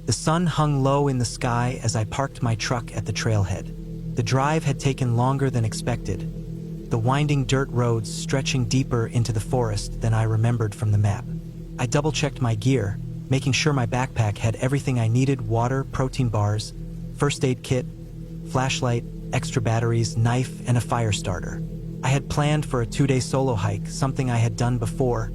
The sun hung low in the sky as I parked my truck at the trailhead. The drive had taken longer than expected, the winding dirt roads stretching deeper into the forest than I remembered from the map. I double-checked my gear, making sure my backpack had everything I needed: water, protein bars, first aid kit, flashlight, extra batteries, knife, and a fire starter. I had planned for a 2-day solo hike, something I had done before,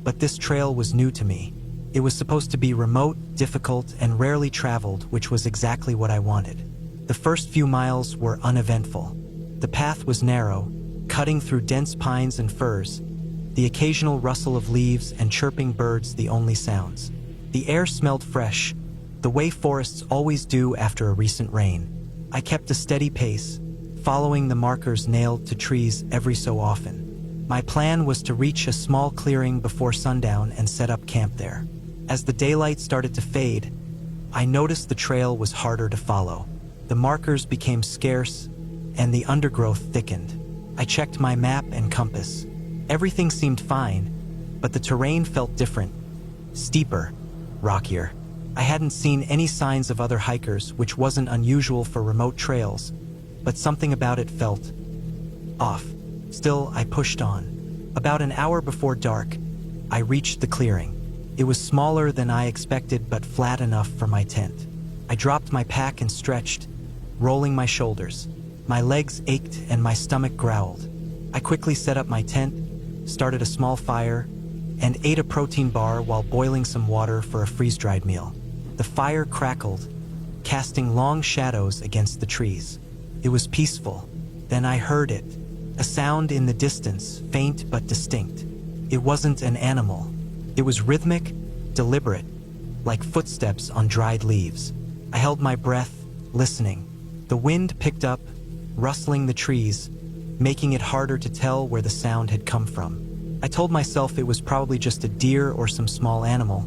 but this trail was new to me. It was supposed to be remote, difficult, and rarely traveled, which was exactly what I wanted. The first few miles were uneventful. The path was narrow, cutting through dense pines and firs, the occasional rustle of leaves and chirping birds the only sounds. The air smelled fresh, the way forests always do after a recent rain. I kept a steady pace, following the markers nailed to trees every so often. My plan was to reach a small clearing before sundown and set up camp there. As the daylight started to fade, I noticed the trail was harder to follow. The markers became scarce, and the undergrowth thickened. I checked my map and compass. Everything seemed fine, but the terrain felt different, steeper, rockier. I hadn't seen any signs of other hikers, which wasn't unusual for remote trails, but something about it felt off. Still, I pushed on. About an hour before dark, I reached the clearing. It was smaller than I expected, but flat enough for my tent. I dropped my pack and stretched, rolling my shoulders. My legs ached and my stomach growled. I quickly set up my tent, started a small fire, and ate a protein bar while boiling some water for a freeze-dried meal. The fire crackled, casting long shadows against the trees. It was peaceful. Then I heard it, a sound in the distance, faint but distinct. It wasn't an animal. It was rhythmic, deliberate, like footsteps on dried leaves. I held my breath, listening. The wind picked up, rustling the trees, making it harder to tell where the sound had come from. I told myself it was probably just a deer or some small animal,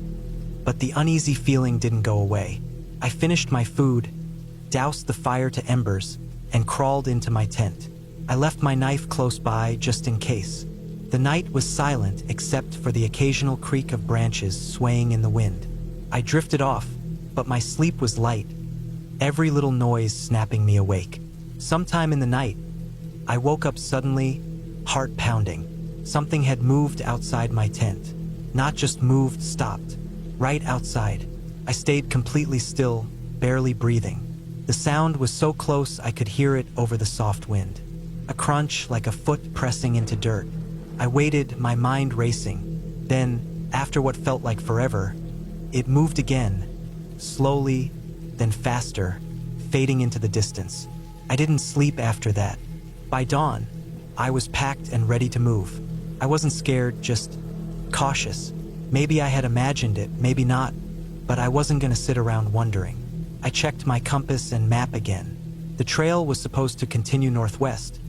but the uneasy feeling didn't go away. I finished my food, doused the fire to embers, and crawled into my tent. I left my knife close by just in case. The night was silent except for the occasional creak of branches swaying in the wind. I drifted off, but my sleep was light, every little noise snapping me awake. Sometime in the night, I woke up suddenly, heart pounding. Something had moved outside my tent. Not just moved, stopped. Right outside. I stayed completely still, barely breathing. The sound was so close I could hear it over the soft wind. A crunch like a foot pressing into dirt. I waited, my mind racing. Then, after what felt like forever, it moved again, slowly, then faster, fading into the distance. I didn't sleep after that. By dawn, I was packed and ready to move. I wasn't scared, just cautious. Maybe I had imagined it, maybe not, but I wasn't gonna sit around wondering. I checked my compass and map again. The trail was supposed to continue northwest,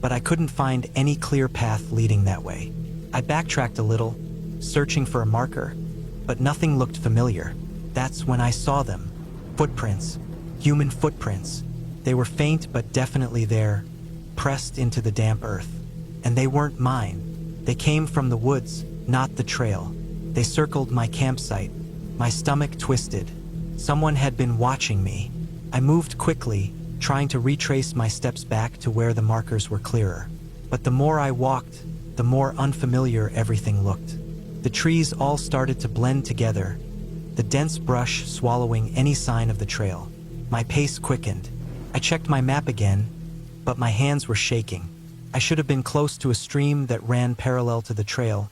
but I couldn't find any clear path leading that way. I backtracked a little, searching for a marker, but nothing looked familiar. That's when I saw them. Footprints. Human footprints. They were faint but definitely there, pressed into the damp earth. And they weren't mine. They came from the woods, not the trail. They circled my campsite. My stomach twisted. Someone had been watching me. I moved quickly, trying to retrace my steps back to where the markers were clearer. But the more I walked, the more unfamiliar everything looked. The trees all started to blend together, the dense brush swallowing any sign of the trail. My pace quickened. I checked my map again, but my hands were shaking. I should have been close to a stream that ran parallel to the trail,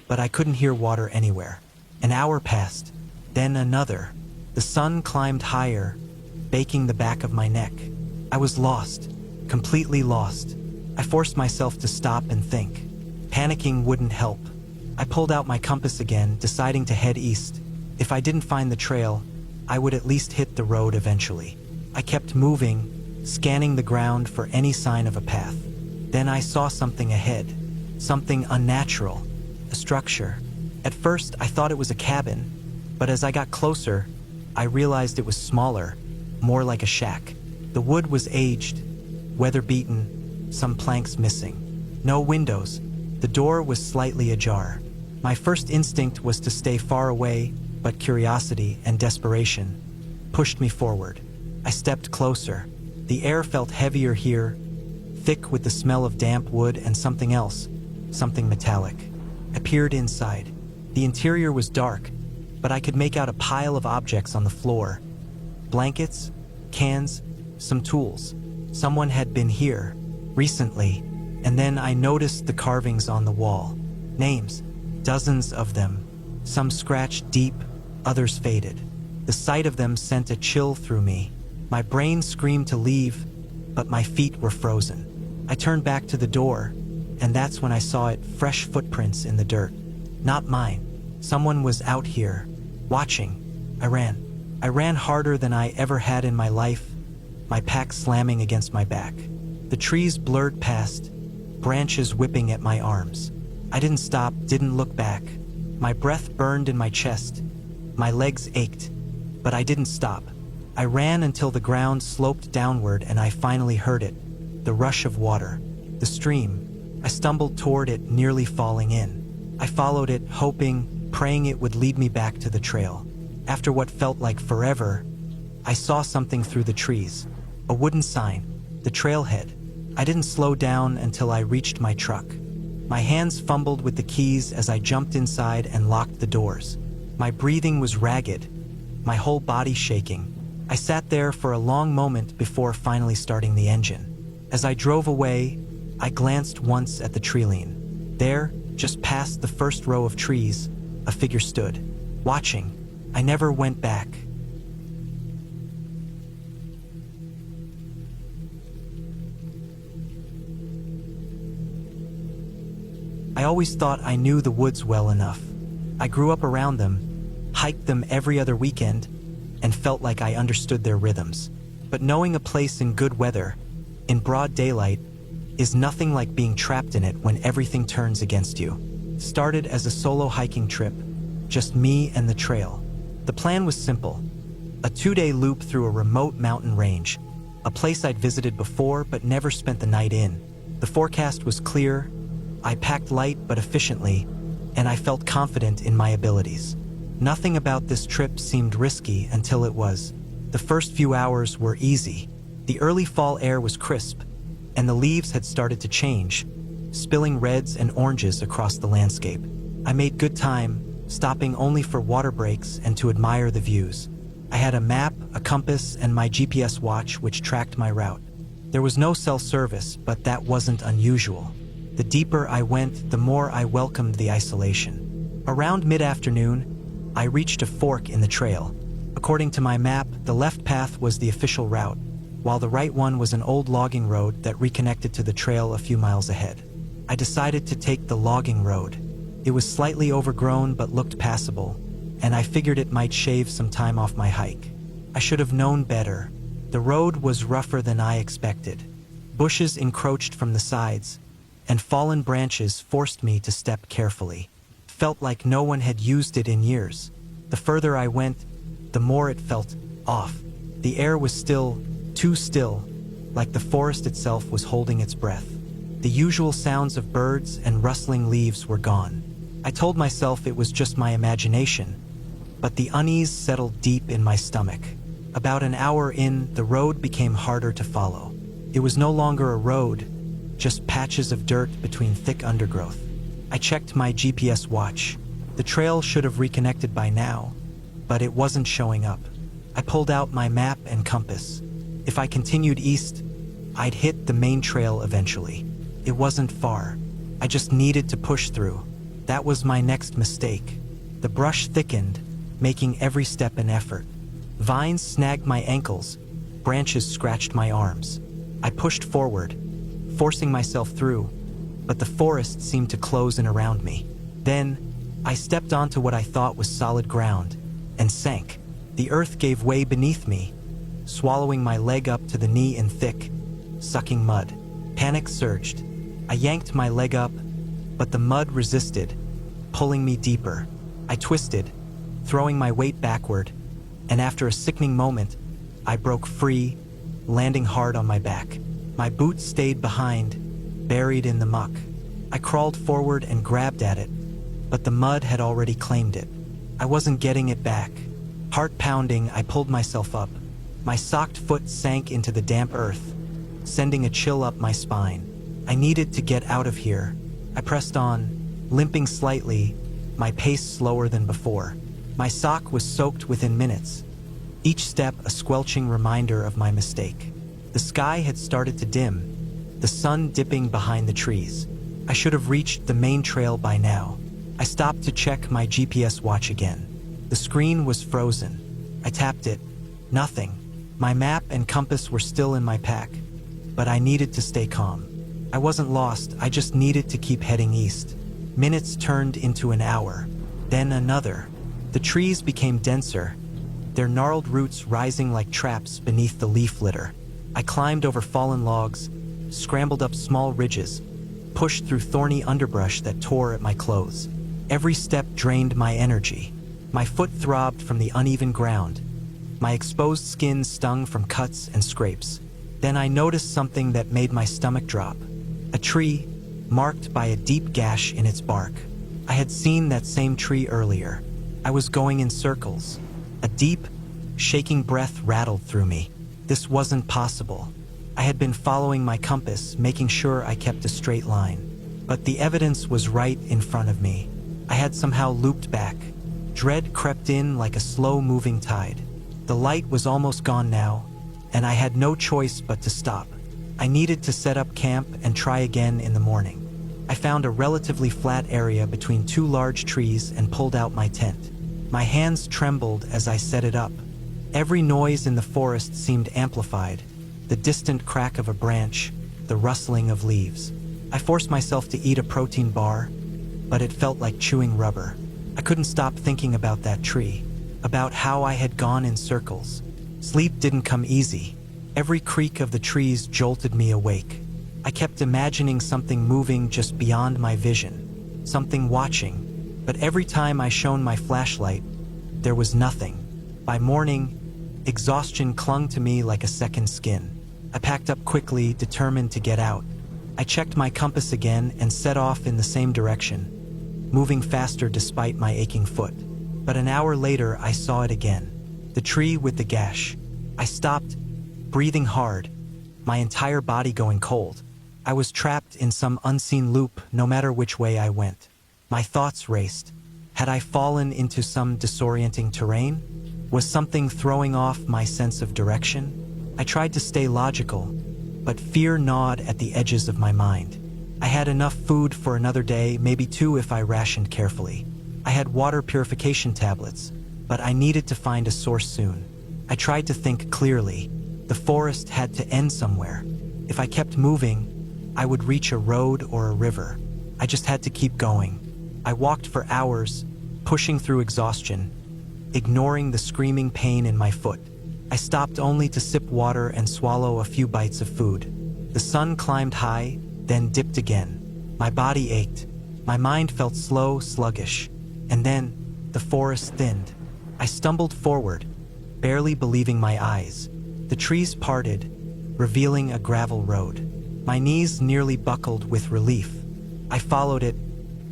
but I couldn't hear water anywhere. An hour passed, then another. The sun climbed higher, baking the back of my neck. I was lost, completely lost. I forced myself to stop and think. Panicking wouldn't help. I pulled out my compass again, deciding to head east. If I didn't find the trail, I would at least hit the road eventually. I kept moving, scanning the ground for any sign of a path. Then I saw something ahead, something unnatural, a structure. At first, I thought it was a cabin, but as I got closer, I realized it was smaller, more like a shack. The wood was aged, weather-beaten, some planks missing. No windows. The door was slightly ajar. My first instinct was to stay far away, but curiosity and desperation pushed me forward. I stepped closer. The air felt heavier here, thick with the smell of damp wood and something else, something metallic. I peered inside. The interior was dark, but I could make out a pile of objects on the floor. Blankets, cans, some tools. Someone had been here recently, and then I noticed the carvings on the wall. Names, dozens of them. Some scratched deep, others faded. The sight of them sent a chill through me. My brain screamed to leave, but my feet were frozen. I turned back to the door, and that's when I saw it, fresh footprints in the dirt. Not mine. Someone was out here, watching. I ran. I ran harder than I ever had in my life, my pack slamming against my back. The trees blurred past, branches whipping at my arms. I didn't stop, didn't look back. My breath burned in my chest. My legs ached, but I didn't stop. I ran until the ground sloped downward and I finally heard it, the rush of water, the stream. I stumbled toward it, nearly falling in. I followed it, hoping, praying it would lead me back to the trail. After what felt like forever, I saw something through the trees. A wooden sign, the trailhead. I didn't slow down until I reached my truck. My hands fumbled with the keys as I jumped inside and locked the doors. My breathing was ragged, my whole body shaking. I sat there for a long moment before finally starting the engine. As I drove away, I glanced once at the treeline. There, just past the first row of trees, a figure stood, watching. I never went back. I always thought I knew the woods well enough. I grew up around them, hiked them every other weekend, and felt like I understood their rhythms. But knowing a place in good weather, in broad daylight, is nothing like being trapped in it when everything turns against you. Started as a solo hiking trip, just me and the trail. The plan was simple: a 2-day loop through a remote mountain range, a place I'd visited before but never spent the night in. The forecast was clear, I packed light but efficiently, and I felt confident in my abilities. Nothing about this trip seemed risky until it was. The first few hours were easy. The early fall air was crisp, and the leaves had started to change, spilling reds and oranges across the landscape. I made good time, stopping only for water breaks and to admire the views. I had a map, a compass, and my GPS watch which tracked my route. There was no cell service, but that wasn't unusual. The deeper I went, the more I welcomed the isolation. Around mid-afternoon, I reached a fork in the trail. According to my map, the left path was the official route, while the right one was an old logging road that reconnected to the trail a few miles ahead. I decided to take the logging road. It was slightly overgrown but looked passable, and I figured it might shave some time off my hike. I should have known better. The road was rougher than I expected. Bushes encroached from the sides, and fallen branches forced me to step carefully. Felt like no one had used it in years. The further I went, the more it felt off. The air was still, too still, like the forest itself was holding its breath. The usual sounds of birds and rustling leaves were gone. I told myself it was just my imagination, but the unease settled deep in my stomach. About an hour in, the road became harder to follow. It was no longer a road, just patches of dirt between thick undergrowth. I checked my GPS watch. The trail should have reconnected by now, but it wasn't showing up. I pulled out my map and compass. If I continued east, I'd hit the main trail eventually. It wasn't far. I just needed to push through. That was my next mistake. The brush thickened, making every step an effort. Vines snagged my ankles, branches scratched my arms. I pushed forward, forcing myself through, but the forest seemed to close in around me. Then, I stepped onto what I thought was solid ground, and sank. The earth gave way beneath me, swallowing my leg up to the knee in thick, sucking mud. Panic surged. I yanked my leg up, but the mud resisted, pulling me deeper. I twisted, throwing my weight backward, and after a sickening moment, I broke free, landing hard on my back. My boots stayed behind, buried in the muck. I crawled forward and grabbed at it, but the mud had already claimed it. I wasn't getting it back. Heart pounding, I pulled myself up. My socked foot sank into the damp earth, sending a chill up my spine. I needed to get out of here. I pressed on, limping slightly, my pace slower than before. My sock was soaked within minutes, each step a squelching reminder of my mistake. The sky had started to dim, the sun dipping behind the trees. I should have reached the main trail by now. I stopped to check my GPS watch again. The screen was frozen. I tapped it. Nothing. My map and compass were still in my pack, but I needed to stay calm. I wasn't lost, I just needed to keep heading east. Minutes turned into an hour, then another. The trees became denser, their gnarled roots rising like traps beneath the leaf litter. I climbed over fallen logs, scrambled up small ridges, pushed through thorny underbrush that tore at my clothes. Every step drained my energy. My foot throbbed from the uneven ground. My exposed skin stung from cuts and scrapes. Then I noticed something that made my stomach drop. A tree, marked by a deep gash in its bark. I had seen that same tree earlier. I was going in circles. A deep, shaking breath rattled through me. This wasn't possible. I had been following my compass, making sure I kept a straight line. But the evidence was right in front of me. I had somehow looped back. Dread crept in like a slow-moving tide. The light was almost gone now, and I had no choice but to stop. I needed to set up camp and try again in the morning. I found a relatively flat area between two large trees and pulled out my tent. My hands trembled as I set it up. Every noise in the forest seemed amplified. The distant crack of a branch, the rustling of leaves. I forced myself to eat a protein bar, but it felt like chewing rubber. I couldn't stop thinking about that tree, about how I had gone in circles. Sleep didn't come easy. Every creak of the trees jolted me awake. I kept imagining something moving just beyond my vision, something watching, but every time I shone my flashlight, there was nothing. By morning, exhaustion clung to me like a second skin. I packed up quickly, determined to get out. I checked my compass again and set off in the same direction, moving faster despite my aching foot. But an hour later, I saw it again. The tree with the gash. I stopped, breathing hard, my entire body going cold. I was trapped in some unseen loop, no matter which way I went. My thoughts raced. Had I fallen into some disorienting terrain? Was something throwing off my sense of direction? I tried to stay logical, but fear gnawed at the edges of my mind. I had enough food for another day, maybe two if I rationed carefully. I had water purification tablets, but I needed to find a source soon. I tried to think clearly. The forest had to end somewhere. If I kept moving, I would reach a road or a river. I just had to keep going. I walked for hours, pushing through exhaustion, ignoring the screaming pain in my foot. I stopped only to sip water and swallow a few bites of food. The sun climbed high, then dipped again. My body ached. My mind felt slow, sluggish. And then, the forest thinned. I stumbled forward, barely believing my eyes. The trees parted, revealing a gravel road. My knees nearly buckled with relief. I followed it,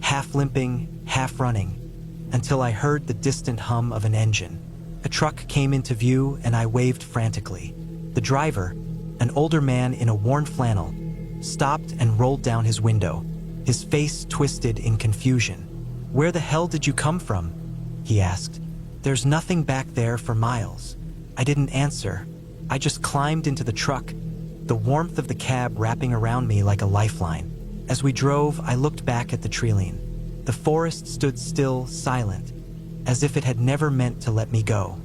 half limping, half running, until I heard the distant hum of an engine. A truck came into view and I waved frantically. The driver, an older man in a worn flannel, stopped and rolled down his window, his face twisted in confusion. "Where the hell did you come from?" he asked. "There's nothing back there for miles." I didn't answer. I just climbed into the truck, the warmth of the cab wrapping around me like a lifeline. As we drove, I looked back at the treeline. The forest stood still, silent, as if it had never meant to let me go.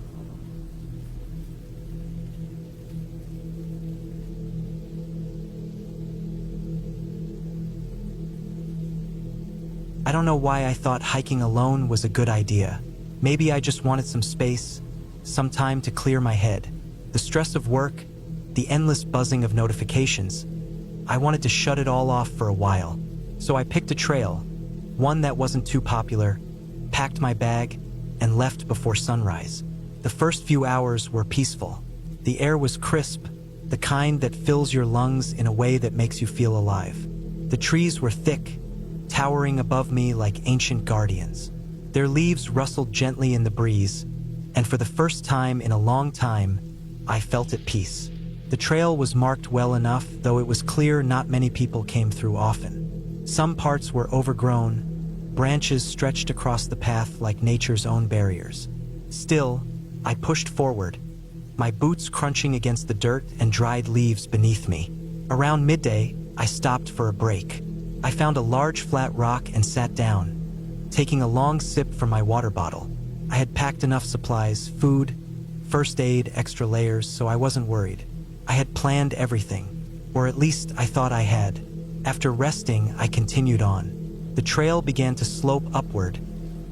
I don't know why I thought hiking alone was a good idea. Maybe I just wanted some space, some time to clear my head. The stress of work, the endless buzzing of notifications. I wanted to shut it all off for a while. So I picked a trail, one that wasn't too popular, packed my bag, and left before sunrise. The first few hours were peaceful. The air was crisp, the kind that fills your lungs in a way that makes you feel alive. The trees were thick, towering above me like ancient guardians. Their leaves rustled gently in the breeze, and for the first time in a long time, I felt at peace. The trail was marked well enough, though it was clear not many people came through often. Some parts were overgrown, branches stretched across the path like nature's own barriers. Still, I pushed forward, my boots crunching against the dirt and dried leaves beneath me. Around midday, I stopped for a break. I found a large flat rock and sat down, taking a long sip from my water bottle. I had packed enough supplies, food, first aid, extra layers, so I wasn't worried. I had planned everything, or at least I thought I had. After resting, I continued on. The trail began to slope upward,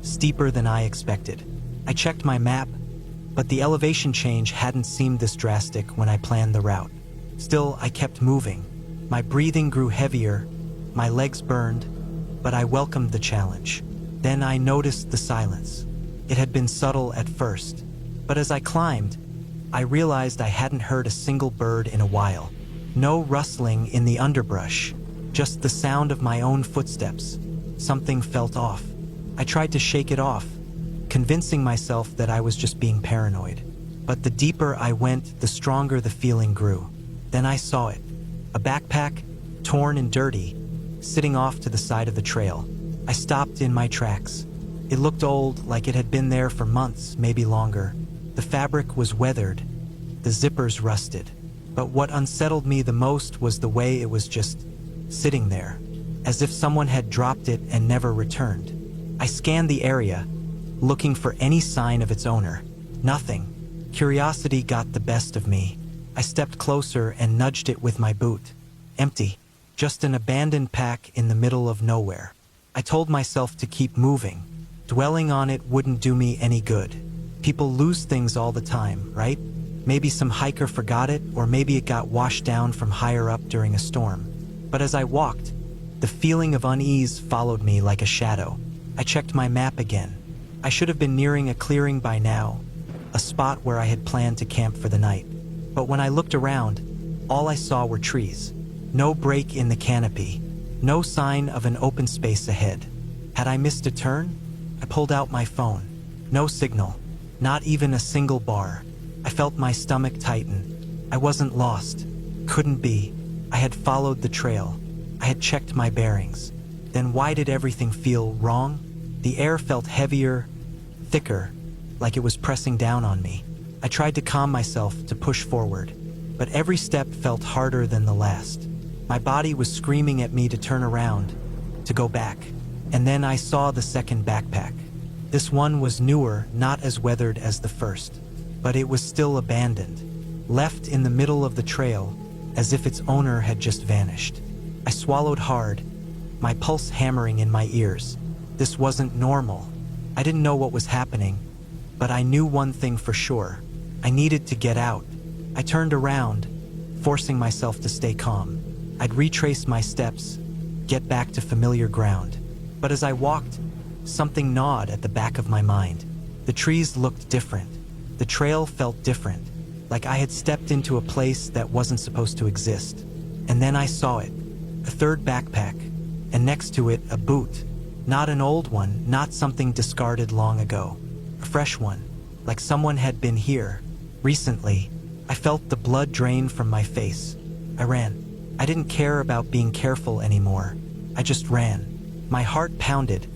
steeper than I expected. I checked my map, but the elevation change hadn't seemed this drastic when I planned the route. Still, I kept moving. My breathing grew heavier, my legs burned, but I welcomed the challenge. Then I noticed the silence. It had been subtle at first, but as I climbed, I realized I hadn't heard a single bird in a while. No rustling in the underbrush, just the sound of my own footsteps. Something felt off. I tried to shake it off, convincing myself that I was just being paranoid. But the deeper I went, the stronger the feeling grew. Then I saw it. A backpack, torn and dirty, sitting off to the side of the trail. I stopped in my tracks. It looked old, like it had been there for months, maybe longer. The fabric was weathered, the zippers rusted. But what unsettled me the most was the way it was just sitting there, as if someone had dropped it and never returned. I scanned the area, looking for any sign of its owner. Nothing. Curiosity got the best of me. I stepped closer and nudged it with my boot. Empty. Just an abandoned pack in the middle of nowhere. I told myself to keep moving. Dwelling on it wouldn't do me any good. People lose things all the time, right? Maybe some hiker forgot it, or maybe it got washed down from higher up during a storm. But as I walked, the feeling of unease followed me like a shadow. I checked my map again. I should have been nearing a clearing by now, a spot where I had planned to camp for the night. But when I looked around, all I saw were trees. No break in the canopy. No sign of an open space ahead. Had I missed a turn? I pulled out my phone. No signal. Not even a single bar. I felt my stomach tighten. I wasn't lost. Couldn't be. I had followed the trail. I had checked my bearings. Then why did everything feel wrong? The air felt heavier, thicker, like it was pressing down on me. I tried to calm myself, to push forward, but every step felt harder than the last. My body was screaming at me to turn around, to go back. And then I saw the second backpack. This one was newer, not as weathered as the first, but it was still abandoned, left in the middle of the trail, as if its owner had just vanished. I swallowed hard, my pulse hammering in my ears. This wasn't normal. I didn't know what was happening, but I knew one thing for sure. I needed to get out. I turned around, forcing myself to stay calm. I'd retrace my steps, get back to familiar ground. But as I walked, something gnawed at the back of my mind. The trees looked different. The trail felt different, like I had stepped into a place that wasn't supposed to exist. And then I saw it, a third backpack, and next to it, a boot. Not an old one, not something discarded long ago. A fresh one, like someone had been here. Recently, I felt the blood drain from my face. I ran. I didn't care about being careful anymore. I just ran. My heart pounded,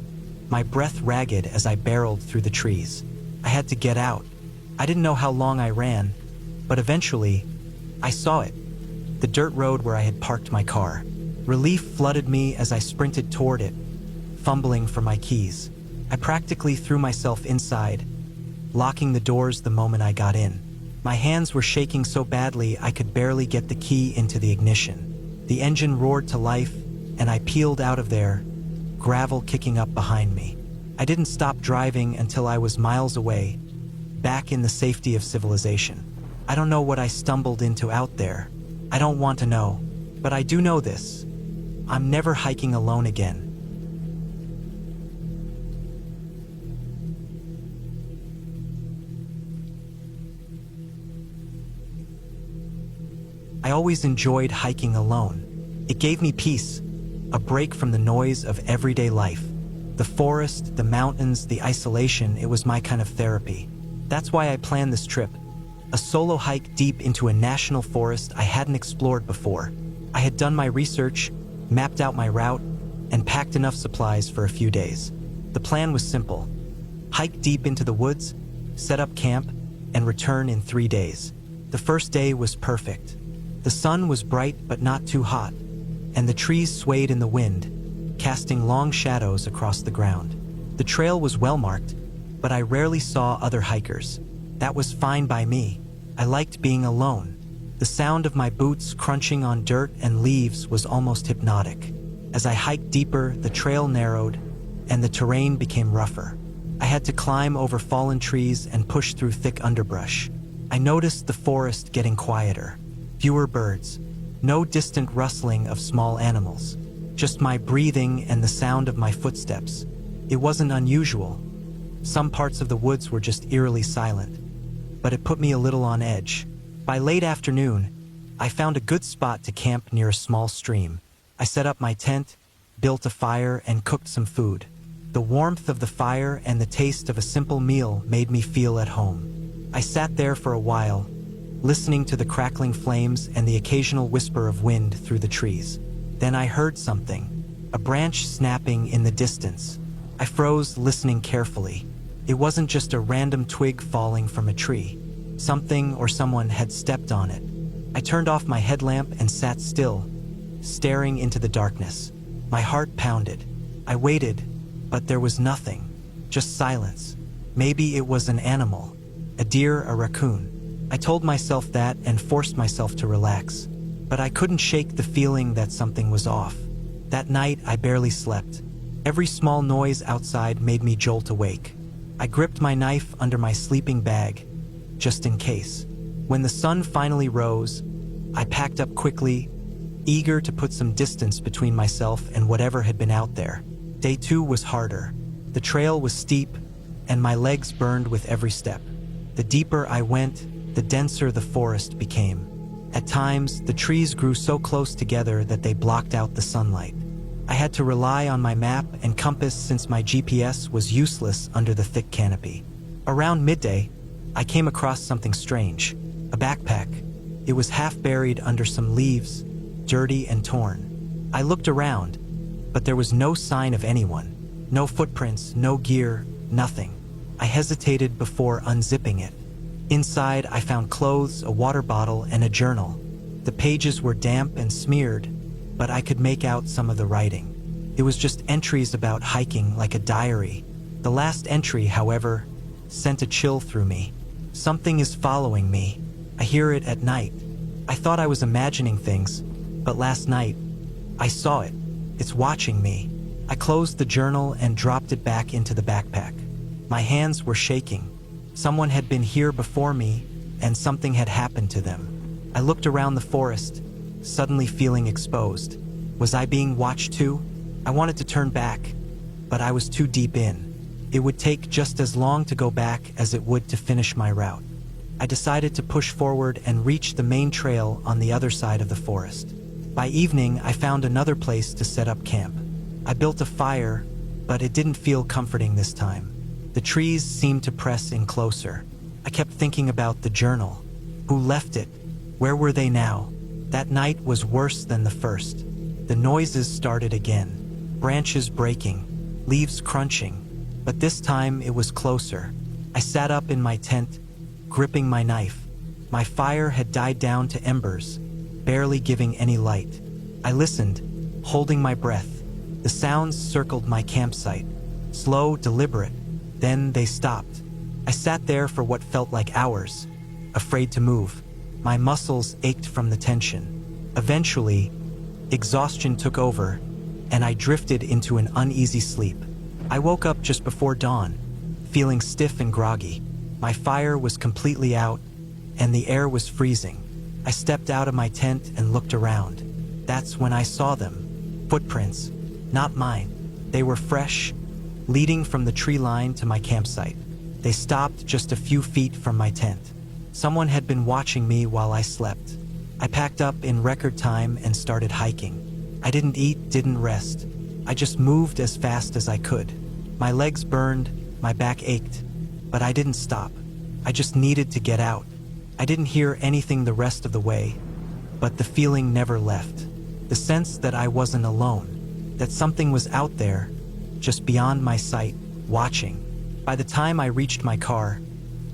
my breath ragged as I barreled through the trees. I had to get out. I didn't know how long I ran, but eventually, I saw it. The dirt road where I had parked my car. Relief flooded me as I sprinted toward it, fumbling for my keys. I practically threw myself inside, locking the doors the moment I got in. My hands were shaking so badly I could barely get the key into the ignition. The engine roared to life, and I peeled out of there, gravel kicking up behind me. I didn't stop driving until I was miles away, back in the safety of civilization. I don't know what I stumbled into out there. I don't want to know, but I do know this. I'm never hiking alone again. I always enjoyed hiking alone. It gave me peace, a break from the noise of everyday life. The forest, the mountains, the isolation, it was my kind of therapy. That's why I planned this trip. A solo hike deep into a national forest I hadn't explored before. I had done my research, mapped out my route, and packed enough supplies for a few days. The plan was simple: hike deep into the woods, set up camp, and return in 3 days. The first day was perfect. The sun was bright but not too hot, and the trees swayed in the wind, casting long shadows across the ground. The trail was well marked, but I rarely saw other hikers. That was fine by me. I liked being alone. The sound of my boots crunching on dirt and leaves was almost hypnotic. As I hiked deeper, the trail narrowed, and the terrain became rougher. I had to climb over fallen trees and push through thick underbrush. I noticed the forest getting quieter. Fewer birds. No distant rustling of small animals. Just my breathing and the sound of my footsteps. It wasn't unusual. Some parts of the woods were just eerily silent. But it put me a little on edge. By late afternoon, I found a good spot to camp near a small stream. I set up my tent, built a fire, and cooked some food. The warmth of the fire and the taste of a simple meal made me feel at home. I sat there for a while, listening to the crackling flames and the occasional whisper of wind through the trees. Then I heard something, a branch snapping in the distance. I froze, listening carefully. It wasn't just a random twig falling from a tree. Something or someone had stepped on it. I turned off my headlamp and sat still, staring into the darkness. My heart pounded. I waited, but there was nothing. Just silence. Maybe it was an animal. A deer, a raccoon. I told myself that and forced myself to relax. But I couldn't shake the feeling that something was off. That night, I barely slept. Every small noise outside made me jolt awake. I gripped my knife under my sleeping bag, just in case. When the sun finally rose, I packed up quickly, eager to put some distance between myself and whatever had been out there. Day 2 was harder. The trail was steep, and my legs burned with every step. The deeper I went, the denser the forest became. At times, the trees grew so close together that they blocked out the sunlight. I had to rely on my map and compass since my GPS was useless under the thick canopy. Around midday, I came across something strange. A backpack. It was half buried under some leaves, dirty and torn. I looked around, but there was no sign of anyone. No footprints, no gear, nothing. I hesitated before unzipping it. Inside, I found clothes, a water bottle, and a journal. The pages were damp and smeared, but I could make out some of the writing. It was just entries about hiking, like a diary. The last entry, however, sent a chill through me. Something is following me. I hear it at night. I thought I was imagining things, but last night, I saw it. It's watching me. I closed the journal and dropped it back into the backpack. My hands were shaking. Someone had been here before me, and something had happened to them. I looked around the forest, suddenly feeling exposed. Was I being watched too? I wanted to turn back, but I was too deep in. It would take just as long to go back as it would to finish my route. I decided to push forward and reach the main trail on the other side of the forest. By evening, I found another place to set up camp. I built a fire, but it didn't feel comforting this time. The trees seemed to press in closer. I kept thinking about the journal. Who left it? Where were they now? That night was worse than the first. The noises started again. Branches breaking, leaves crunching. But this time it was closer. I sat up in my tent, gripping my knife. My fire had died down to embers, barely giving any light. I listened, holding my breath. The sounds circled my campsite. Slow, deliberate. Then they stopped. I sat there for what felt like hours, afraid to move. My muscles ached from the tension. Eventually, exhaustion took over, and I drifted into an uneasy sleep. I woke up just before dawn, feeling stiff and groggy. My fire was completely out, and the air was freezing. I stepped out of my tent and looked around. That's when I saw them. Footprints, not mine. They were fresh, leading from the tree line to my campsite. They stopped just a few feet from my tent. Someone had been watching me while I slept. I packed up in record time and started hiking. I didn't eat, didn't rest. I just moved as fast as I could. My legs burned, my back ached, but I didn't stop. I just needed to get out. I didn't hear anything the rest of the way, but the feeling never left. The sense that I wasn't alone, that something was out there, just beyond my sight, watching. By the time I reached my car,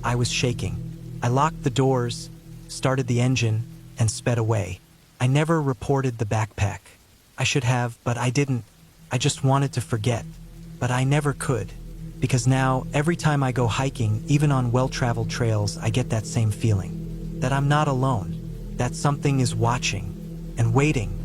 I was shaking. I locked the doors, started the engine, and sped away. I never reported the backpack. I should have, but I didn't. I just wanted to forget, but I never could. Because now, every time I go hiking, even on well-traveled trails, I get that same feeling. That I'm not alone. That something is watching and waiting.